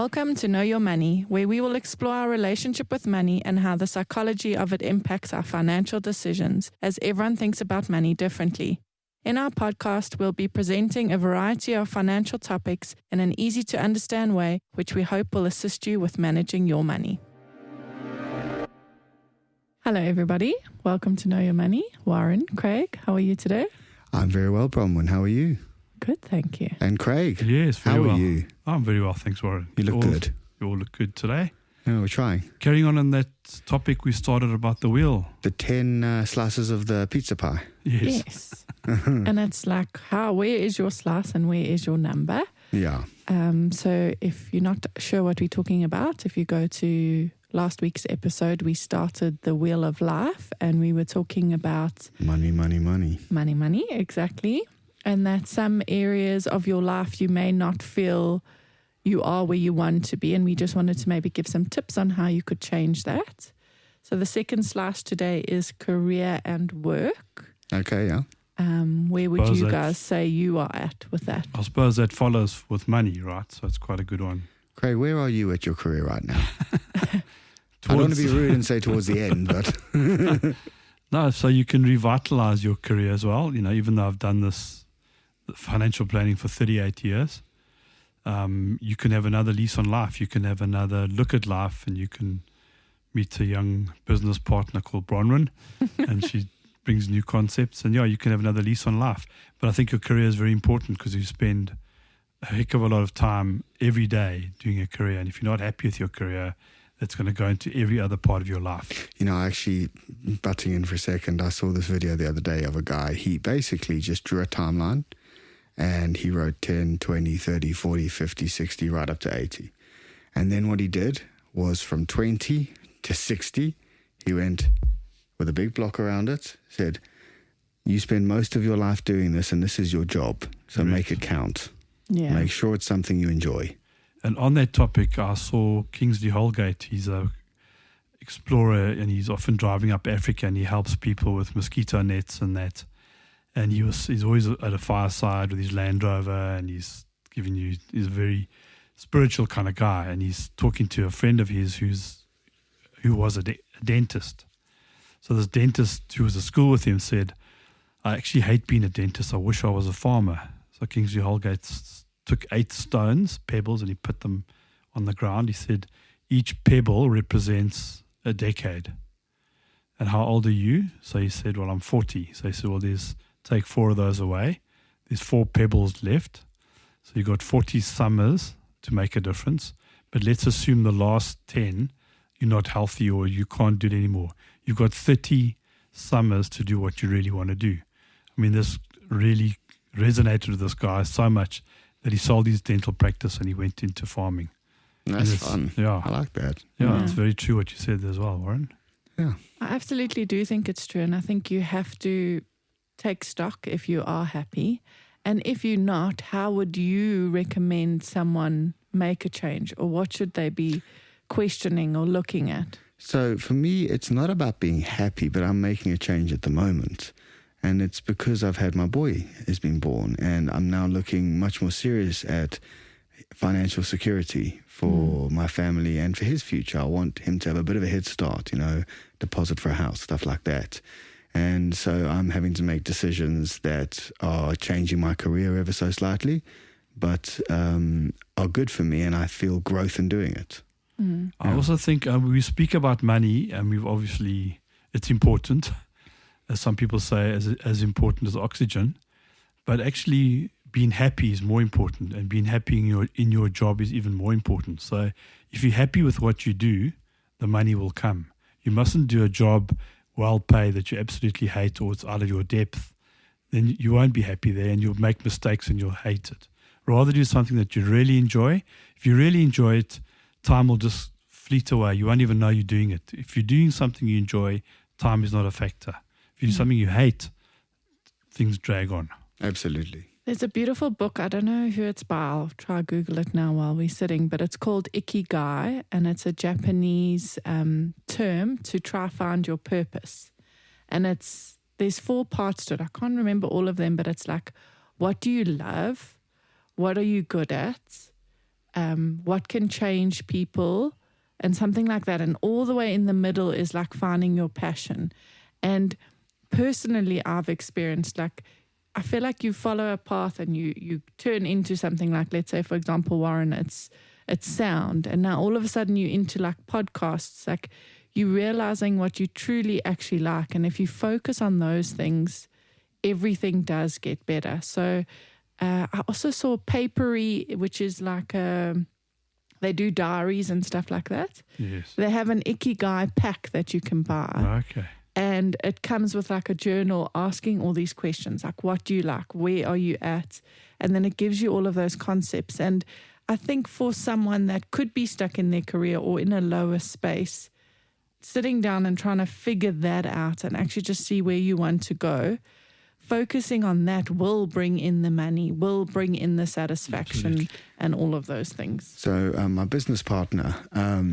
Welcome to Know Your Money, where we will explore our relationship with money and how the psychology of it impacts our financial decisions, as everyone thinks about money differently. In our podcast, we'll be presenting a variety of financial topics in an easy-to-understand way, which we hope will assist you with managing your money. Hello, everybody. Welcome to Know Your Money. Warren, Craig, how are you today? I'm very well, Bronwyn. How are you? Good, thank you. And Craig? Yes, very how well. are you? I'm very well, thanks, Warren. You look good. You all look good today. Yeah, we're trying. Carrying on that topic we started about the wheel. The 10 slices of the pizza pie. Yes. And it's like, where is your slice and where is your number? Yeah. So if you're not sure what we're talking about, if you go to last week's episode, we started the Wheel of Life and we were talking about Money. Money, exactly. And that some areas of your life you may not feel you are where you want to be. And we just wanted to maybe give some tips on how you could change that. So the second slice today is career and work. Okay, yeah. Where would you guys say you are at with that? I suppose that follows with money, right? So it's quite a good one. Craig, where are you at your career right now? I don't want to be rude and say towards the end, but... No, so you can revitalize your career as well. You know, even though I've done this financial planning for 38 years, you can have another lease on life. You can have another look at life, and you can meet a young business partner called Bronwyn, and she brings new concepts. And yeah, you can have another lease on life. But I think your career is very important because you spend a heck of a lot of time every day doing a career. And if you're not happy with your career, that's going to go into every other part of your life. You know, actually, butting in for a second, I saw this video the other day of a guy. He basically just drew a timeline and he wrote 10, 20, 30, 40, 50, 60, right up to 80. And then what he did was from 20 to 60, he went with a big block around it, said, you spend most of your life doing this and this is your job. So Correct. Make it count. Yeah. Make sure it's something you enjoy. And on that topic, I saw Kingsley Holgate. He's a explorer and he's often driving up Africa and he helps people with mosquito nets and that. And he's always at a fireside with his Land Rover and he's a very spiritual kind of guy. And he's talking to a friend of his who was a dentist. So this dentist who was at school with him said, I actually hate being a dentist. I wish I was a farmer. So Kingsley Holgate took 8 stones, pebbles, and he put them on the ground. He said, each pebble represents a decade. And how old are you? So he said, well, I'm 40. So he said, well, take 4 of those away. There's 4 pebbles left. So you've got 40 summers to make a difference. But let's assume the last 10, you're not healthy or you can't do it anymore. You've got 30 summers to do what you really want to do. I mean, this really resonated with this guy so much that he sold his dental practice and he went into farming. That's fun. Yeah. I like that. Yeah, it's very true what you said as well, Warren. Yeah. I absolutely do think it's true. And I think you have to take stock if you are happy. And if you're not, how would you recommend someone make a change? Or what should they be questioning or looking at? So for me, it's not about being happy, but I'm making a change at the moment. And it's because I've had my boy has been born and I'm now looking much more serious at financial security for my family and for his future. I want him to have a bit of a head start, deposit for a house, stuff like that. And so I'm having to make decisions that are changing my career ever so slightly, but are good for me and I feel growth in doing it. I also think we speak about money and it's important. As some people say, as important as oxygen, but actually being happy is more important, and being happy in your job is even more important. So if you're happy with what you do, the money will come. You mustn't do a job well paid that you absolutely hate or it's out of your depth. Then you won't be happy there, and you'll make mistakes and you'll hate it. Rather do something that you really enjoy. If you really enjoy it, time will just fleet away. You won't even know you're doing it. If you're doing something you enjoy, time is not a factor. If you do something you hate, things drag on. Absolutely. There's a beautiful book. I don't know who it's by. I'll try Google it now while we're sitting, but it's called Ikigai, and it's a Japanese term to try find your purpose. And there's 4 parts to it. I can't remember all of them, but it's like, what do you love? What are you good at? what can change people, and something like that. And all the way in the middle is like finding your passion. And personally, I've experienced, like, I feel like you follow a path and you turn into something like, let's say, for example, Warren, it's sound. And now all of a sudden you're into like podcasts, like you're realizing what you truly actually like. And if you focus on those things, everything does get better. So I also saw papery, which is like they do diaries and stuff like that. Yes. They have an Ikigai pack that you can buy. Okay. And it comes with like a journal asking all these questions, like what do you like? Where are you at? And then it gives you all of those concepts. And I think for someone that could be stuck in their career or in a lower space, sitting down and trying to figure that out and actually just see where you want to go, focusing on that will bring in the money, will bring in the satisfaction. Absolutely. And all of those things. So my business partner,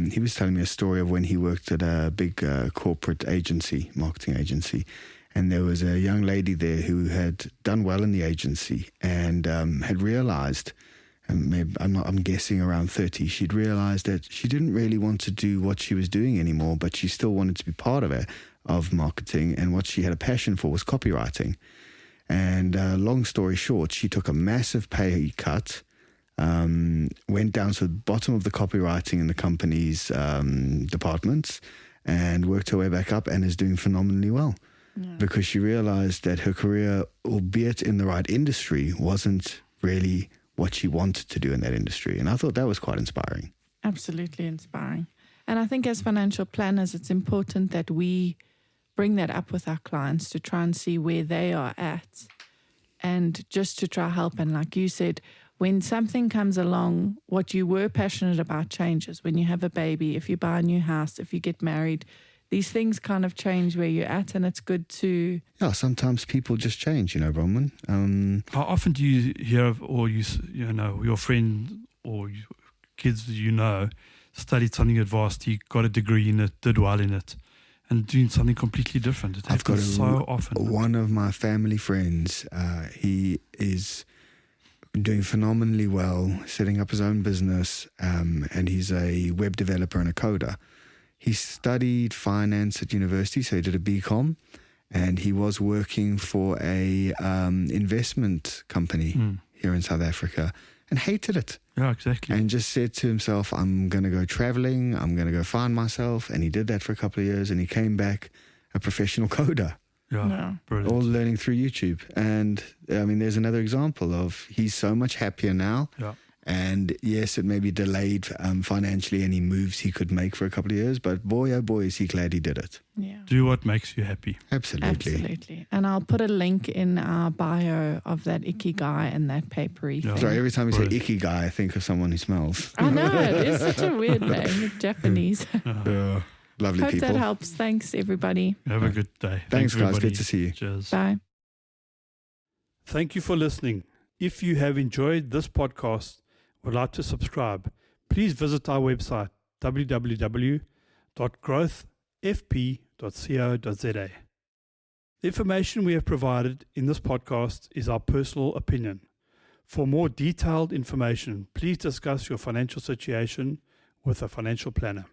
he was telling me a story of when he worked at a big corporate agency, marketing agency. And there was a young lady there who had done well in the agency and had realized, and maybe I'm guessing around 30, she'd realized that she didn't really want to do what she was doing anymore, but she still wanted to be part of marketing. And what she had a passion for was copywriting. And long story short, she took a massive pay cut, went down to the bottom of the copywriting in the company's departments and worked her way back up and is doing phenomenally well. Yeah. Because she realized that her career, albeit in the right industry, wasn't really what she wanted to do in that industry. And I thought that was quite inspiring. Absolutely inspiring. And I think as financial planners, it's important that we bring that up with our clients to try and see where they are at and just to try help. And like you said, when something comes along, what you were passionate about changes. When you have a baby, if you buy a new house, if you get married, these things kind of change where you're at, and it's good to... Yeah, sometimes people just change, Bronwyn. How often do you hear of, or your friend or kids studied something at varsity, got a degree in it, did well in it, and doing something completely different? It happens so often. One of my family friends, he is doing phenomenally well, setting up his own business, and he's a web developer and a coder. He studied finance at university, so he did a BCom, and he was working for a investment company here in South Africa and hated it. Yeah, exactly. And just said to himself, I'm going to go traveling, I'm going to go find myself. And he did that for a couple of years, and he came back a professional coder. Yeah, brilliant. All learning through YouTube. And I mean, there's another example of he's so much happier now. Yeah. And yes, it may be delayed financially, any moves he could make for a couple of years, but boy, oh boy, is he glad he did it. Yeah. Do what makes you happy. Absolutely. Absolutely. And I'll put a link in our bio of that Ikigai and that papery thing. Sorry, every time you say Ikigai, I think of someone who smells. I know, it is such a weird name. It's Japanese. Lovely Hope people. that helps. Thanks, everybody. Have a good day. Thanks, guys. everybody. Good to see you. Cheers. Bye. Thank you for listening. If you have enjoyed this podcast, would like to subscribe, please visit our website www.growthfp.co.za. The information we have provided in this podcast is our personal opinion. For more detailed information, please discuss your financial situation with a financial planner.